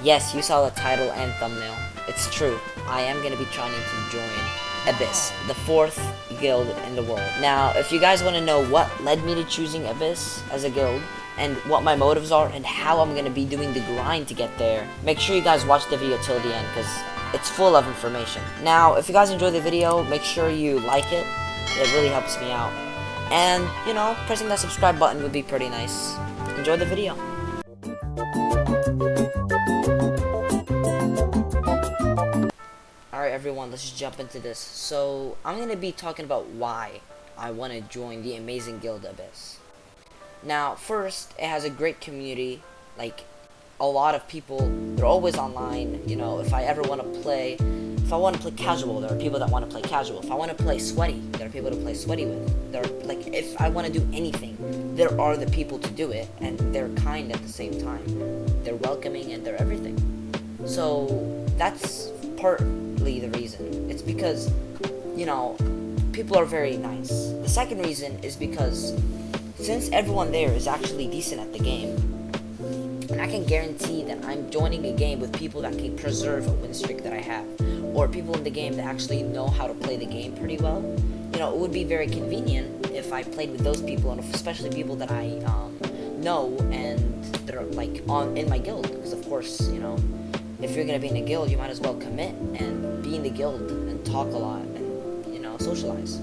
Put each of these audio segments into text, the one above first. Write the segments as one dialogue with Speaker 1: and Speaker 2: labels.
Speaker 1: Yes, you saw the title and thumbnail. It's true. I am going to be trying to join Abyss, the 4th guild in the world. Now, if you guys want to know what led me to choosing Abyss as a guild, and what my motives are, and how I'm going to be doing the grind to get there, make sure you guys watch the video till the end, because it's full of information. Now, if you guys enjoy the video, make sure you like it. It really helps me out. And, you know, pressing that subscribe button would be pretty nice. Enjoy the video. Alright everyone, let's just jump into this. So, I'm going to be talking about why I want to join the amazing guild Abyss. Now, first, it has a great community, like, a lot of people, they're always online, you know, if I ever want to play, if I want to play casual, there are people that want to play casual. If I want to play sweaty, there are people to play sweaty with. There are, like, if I want to do anything, there are the people to do it, and they're kind at the same time. They're welcoming, and they're everything. So, that's partly the reason. It's because, you know, people are very nice. The second reason is because since everyone there is actually decent at the game, and I can guarantee that I'm joining a game with people that can preserve a win streak that I have, or people in the game that actually know how to play the game pretty well, you know, it would be very convenient if I played with those people, and especially people that I know and that are like in my guild, because of course, you know, if you're gonna be in a guild, you might as well commit and be in the guild and talk a lot and, you know, socialize.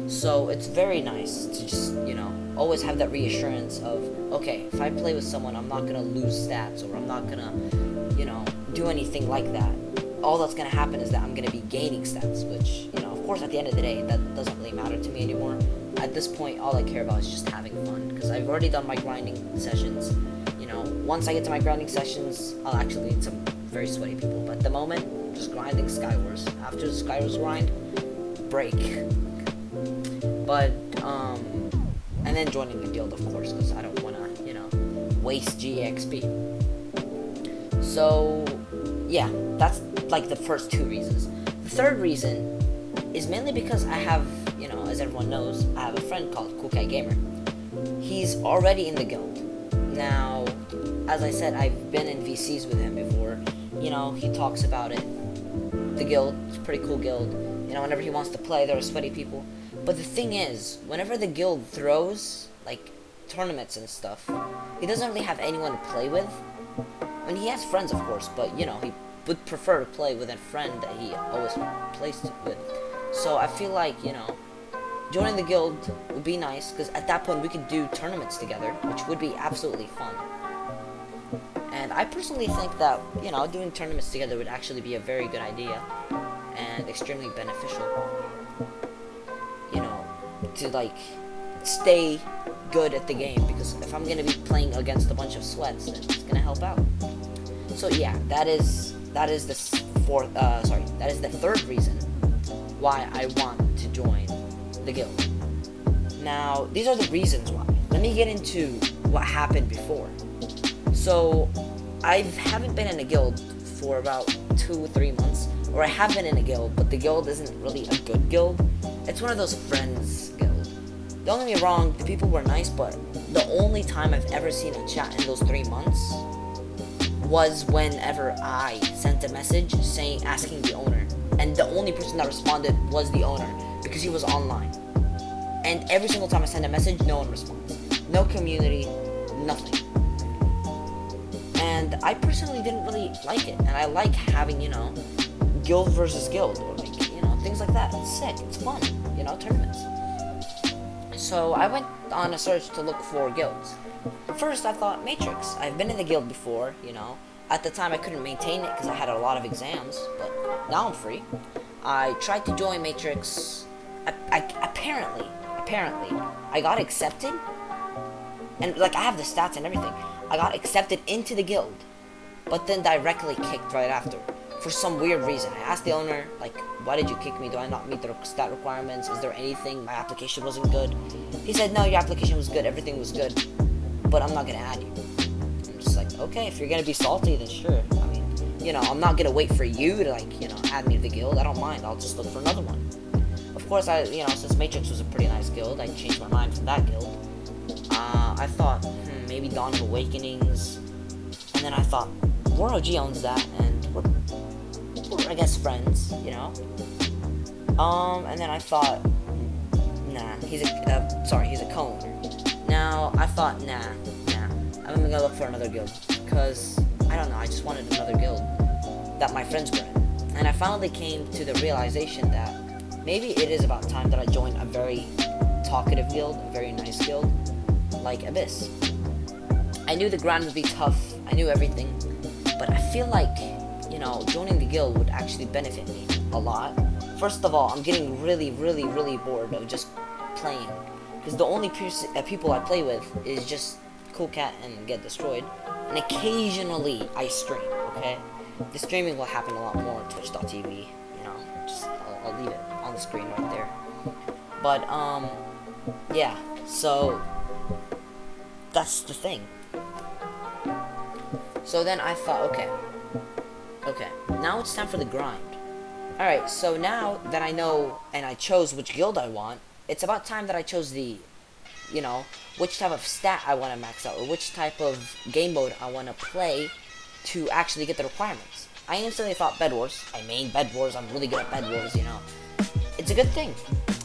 Speaker 1: So it's very nice to just, you know, always have that reassurance of, okay, if I play with someone, I'm not gonna lose stats, or I'm not gonna, you know, do anything like that. All that's gonna happen is that I'm gonna be gaining stats, which, you know, of course, at the end of the day, that doesn't really matter to me anymore. At this point, all I care about is just having fun, because I've already done my grinding sessions. You know, once I get to my grinding sessions, I'll actually meet some very sweaty people, but at the moment, I'm just grinding Skywars. After the Skywars grind, break. But, and then joining the guild, of course, because I don't want to, you know, waste GXP. So, yeah, that's, like, the first two reasons. The third reason is mainly because I have, you know, as everyone knows, I have a friend called Cool Cat Gamer. He's already in the guild. Now, as I said, I've been in VCs with him before. You know, he talks about it. The guild, it's a pretty cool guild. You know, whenever he wants to play, there are sweaty people. But the thing is, whenever the guild throws, like, tournaments and stuff, he doesn't really have anyone to play with. I mean, he has friends, of course, but, you know, he would prefer to play with a friend that he always plays with. So I feel like, you know, joining the guild would be nice, because at that point we could do tournaments together, which would be absolutely fun. And I personally think that, you know, doing tournaments together would actually be a very good idea, and extremely beneficial. You know, to, like, stay good at the game, because if I'm gonna be playing against a bunch of sweats, then it's gonna help out. So yeah, that is the third reason why I want to join the guild. Now, these are the reasons why. Let me get into what happened before. So, I haven't been in a guild for about 2 or 3 months, or I have been in a guild, but the guild isn't really a good guild. It's one of those friends guild. Don't get me wrong, the people were nice, but the only time I've ever seen a chat in those 3 months was whenever I sent a message asking the owner, and the only person that responded was the owner, because he was online. And every single time I send a message, no one responds. No community, nothing. And I personally didn't really like it, and I like having, you know, guild versus guild, or like, you know, things like that. It's sick, it's fun, you know, tournaments. So I went on a search to look for guilds. First, I thought Matrix. I've been in the guild before, you know. At the time, I couldn't maintain it because I had a lot of exams, but now I'm free. I tried to join Matrix. Apparently, I got accepted, and, like, I have the stats and everything. I got accepted into the guild, but then directly kicked right after, for some weird reason. I asked the owner, like, why did you kick me? Do I not meet the stat requirements? Is there anything? My application wasn't good. He said, no, your application was good, everything was good, but I'm not gonna add you. I'm just like, okay, if you're gonna be salty, then sure. I mean, you know, I'm not gonna wait for you to, like, you know, add me to the guild. I don't mind, I'll just look for another one. Of course, you know, since Matrix was a pretty nice guild, I changed my mind from that guild. I thought, maybe Dawn of Awakenings, and then I thought, War OG owns that, and we're I guess friends, you know. And then I thought, nah, he's a co-owner. Now I thought, nah, I'm gonna look for another guild, because I don't know, I just wanted another guild that my friends were in. And I finally came to the realization that maybe it is about time that I joined a very talkative guild, a very nice guild, like Abyss. I knew the grind would be tough, I knew everything, but I feel like, you know, joining the guild would actually benefit me a lot. First of all, I'm getting really bored of just playing, because the only people I play with is just Cool Cat and Get Destroyed, and occasionally I stream, okay? The streaming will happen a lot more on Twitch.tv, you know, just, I'll leave it on the screen right there. But, yeah, so, that's the thing. So then I thought, okay, now it's time for the grind. Alright, so now that I know and I chose which guild I want, it's about time that I chose the, you know, which type of stat I want to max out, or which type of game mode I want to play to actually get the requirements. I instantly thought Bed Wars. I main Bed Wars, I'm really good at Bed Wars, you know. It's a good thing.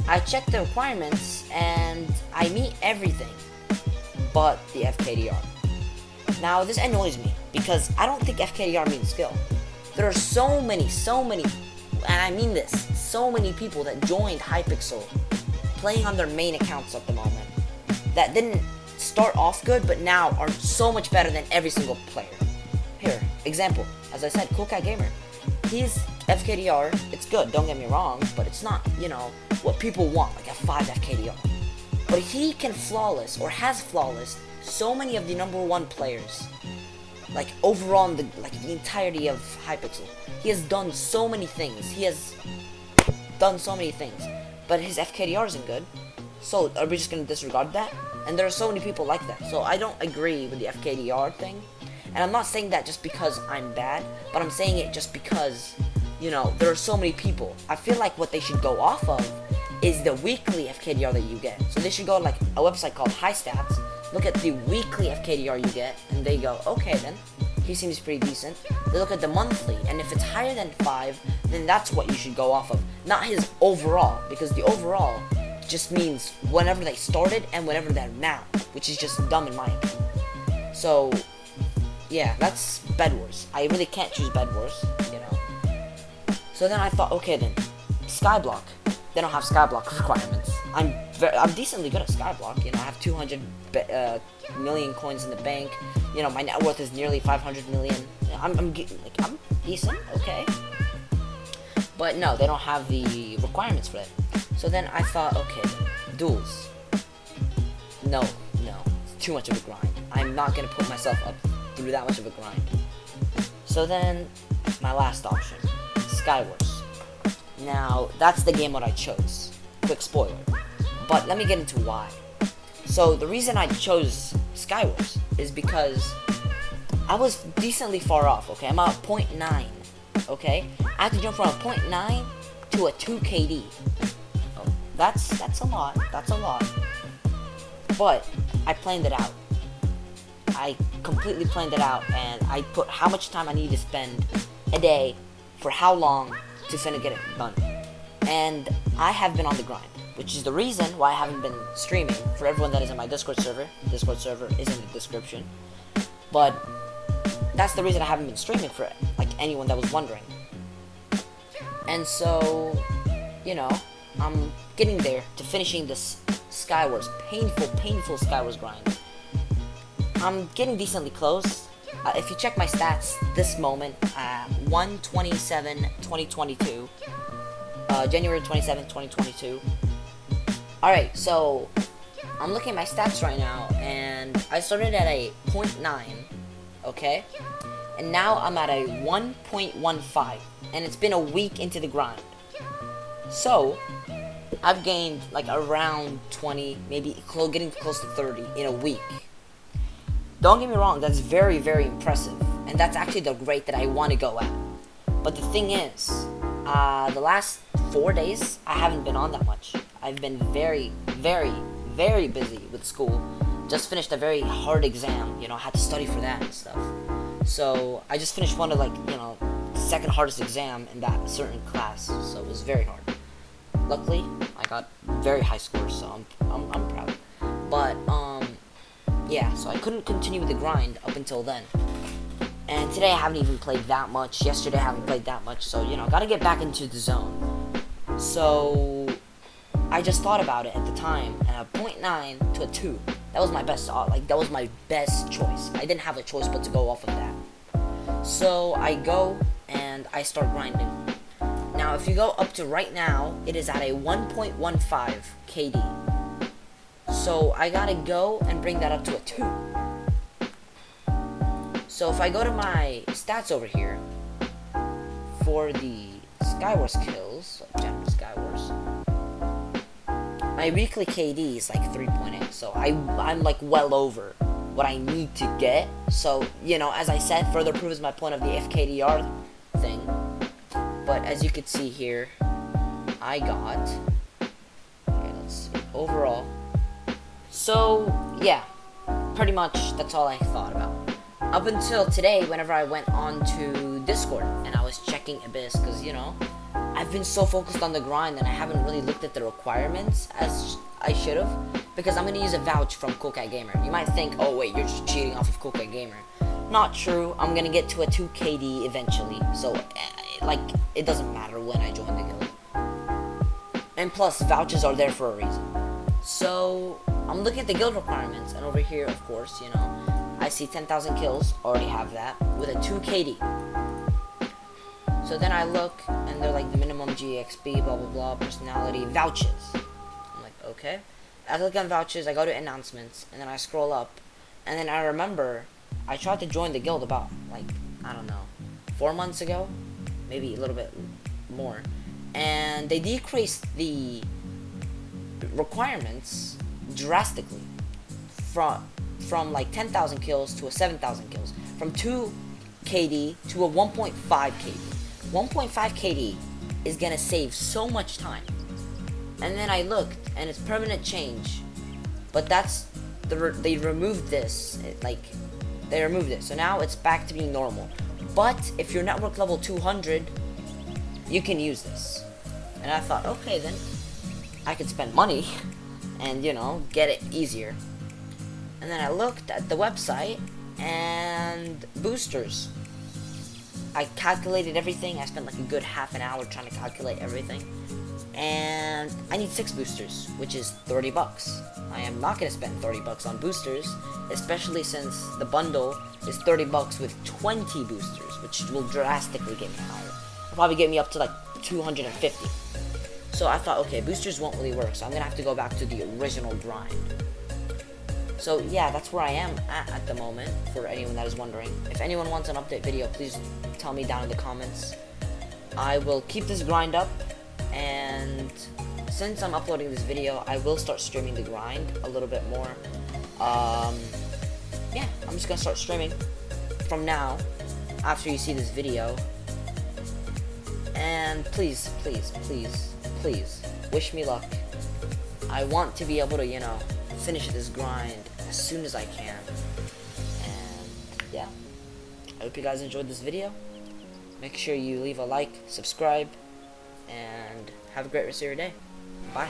Speaker 1: I checked the requirements, and I meet everything but the FKDR. Now, this annoys me, because I don't think FKDR means skill. There are so many, and I mean this, so many people that joined Hypixel playing on their main accounts at the moment that didn't start off good, but now are so much better than every single player. Here, example, as I said, Cool Cat Gamer. He's FKDR, it's good, don't get me wrong, but it's not, you know, what people want, like a 5 FKDR. But he can flawless, or has flawless, so many of the #1 players. Like, overall in the entirety of Hypixel. He has done so many things. But his FKDR isn't good. So, are we just gonna disregard that? And there are so many people like that. So, I don't agree with the FKDR thing. And I'm not saying that just because I'm bad, but I'm saying it just because, you know, there are so many people. I feel like what they should go off of is the weekly FKDR that you get. So they should go to like a website called High Stats, look at the weekly FKDR you get, and they go, okay then, he seems pretty decent. They look at the monthly, and if it's higher than 5, then that's what you should go off of, not his overall, because the overall just means whenever they started and whenever they're now, which is just dumb in my opinion. So, yeah, that's Bed Wars. I really can't choose Bed Wars, you know. So then I thought, okay then, Skyblock. They don't have Skyblock requirements. I'm decently good at Skyblock, you know. I have 200 million coins in the bank. You know, my net worth is nearly 500 million. I'm decent, okay. But no, they don't have the requirements for it. So then I thought, okay, duels. No, it's too much of a grind. I'm not gonna put myself up through that much of a grind. So then, my last option, Skywars. Now, that's the game that I chose. Quick spoiler. But let me get into why. So, the reason I chose Skywars is because I was decently far off, okay? I'm at 0.9, okay? I have to jump from a 0.9 to a 2 KD. Oh, that's a lot. But, I planned it out. I completely planned it out, and I put how much time I need to spend a day for how long to finna get it done. And I have been on the grind, which is the reason why I haven't been streaming. For everyone that is in my Discord server is in the description. But that's the reason I haven't been streaming, for like anyone that was wondering. And so, you know, I'm getting there to finishing this Skywars, painful Skywars grind. I'm getting decently close. If you check my stats this moment, 1/27/2022, January 27th, 2022. Alright, so I'm looking at my stats right now, and I started at a 0.9, okay? And now I'm at a 1.15, and it's been a week into the grind. So, I've gained like around 20, maybe getting close to 30 in a week. Don't get me wrong, that's very impressive, and that's actually the rate that I want to go at. But the thing is, the last 4 days, I haven't been on that much. I've been very busy with school. Just finished a very hard exam, you know, I had to study for that and stuff. So I just finished one of, like, you know, the second hardest exam in that certain class, so it was very hard. Luckily, I got very high scores, so I'm proud. But yeah, so I couldn't continue with the grind up until then. And today I haven't even played that much. Yesterday I haven't played that much, so, you know, gotta get back into the zone. So I just thought about it at the time, and a 0.9 to a 2. That was my best, like, that was my best choice. I didn't have a choice but to go off of that. So I go and I start grinding. Now, if you go up to right now, it is at a 1.15 KD. So I gotta go and bring that up to a 2. So if I go to my stats over here, for the Skywars kills, general Skywars, my weekly KD is like 3.8, so I'm like well over what I need to get. So, you know, as I said, further proves my point of the FKDR thing. But as you can see here, I got, okay, let's see, overall. So, yeah, pretty much that's all I thought about. Up until today, whenever I went on to Discord and I was checking Abyss, because, you know, I've been so focused on the grind and I haven't really looked at the requirements as I should have, because I'm going to use a vouch from Cool Cat Gamer. You might think, oh wait, you're just cheating off of Cool Cat Gamer. Not true. I'm going to get to a 2 KD eventually, so like, it doesn't matter when I join the guild. And plus, vouchers are there for a reason. So I'm looking at the guild requirements, and over here, of course, you know, I see 10,000 kills, already have that, with a 2 KD. So then I look, and they're like the minimum GXP, blah blah blah, personality, vouchers. I'm like, okay. I click on vouchers, I go to announcements, and then I scroll up, and then I remember I tried to join the guild about, like, I don't know, 4 months ago, maybe a little bit more, and they decreased the requirements drastically from like 10,000 kills to a 7,000 kills, from 2 KD to a 1.5 KD. 1.5 KD is gonna save so much time. And then I looked, and it's permanent change, but that's they removed this. They removed it, so now it's back to being normal. But if you're network level 200, you can use this. And I thought, okay, then I could spend money and, you know, get it easier. And then I looked at the website and boosters. I calculated everything. I spent like a good half an hour trying to calculate everything. And I need 6 boosters, which is 30 bucks. I am not going to spend 30 bucks on boosters, especially since the bundle is 30 bucks with 20 boosters, which will drastically get me higher. It'll probably get me up to like 250. So I thought, okay, boosters won't really work, so I'm going to have to go back to the original grind. So yeah, that's where I am at the moment, for anyone that is wondering. If anyone wants an update video, please tell me down in the comments. I will keep this grind up, and since I'm uploading this video, I will start streaming the grind a little bit more. Yeah, I'm just gonna start streaming from now, after you see this video. And please, please, please, please, wish me luck. I want to be able to, you know, finish this grind as soon as I can. And yeah, I hope you guys enjoyed this video. Make sure you leave a like, subscribe, and have a great rest of your day. Bye.